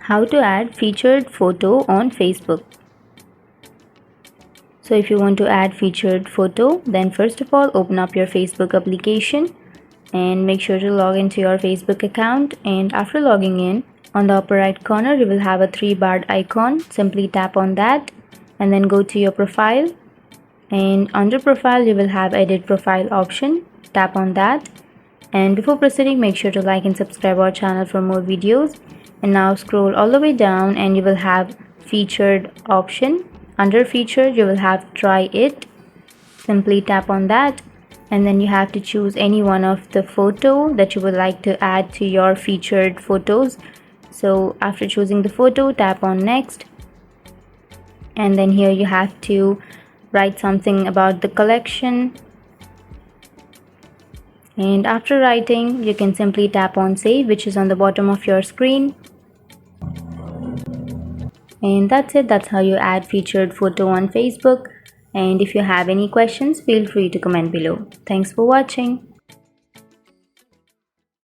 How to add featured photo on Facebook. So if you want to add featured photo, then first of all open up your Facebook application and make sure to log into your Facebook account, and after logging in, on the upper right corner you will have a 3-barred icon. Simply tap on that and then go to your profile, and under profile you will have edit profile option. Tap on that, and before proceeding make sure to like and subscribe our channel for more videos. And now scroll all the way down and you will have featured option. Under featured you will have try it. Simply tap on that and then you have to choose any one of the photo that you would like to add to your featured photos. So after choosing the photo, tap on next, and then here you have to write something about the collection, and after writing you can simply tap on save, which is on the bottom of your screen. And that's it. That's how you add featured photo on Facebook. And if you have any questions, feel free to comment below. Thanks for watching.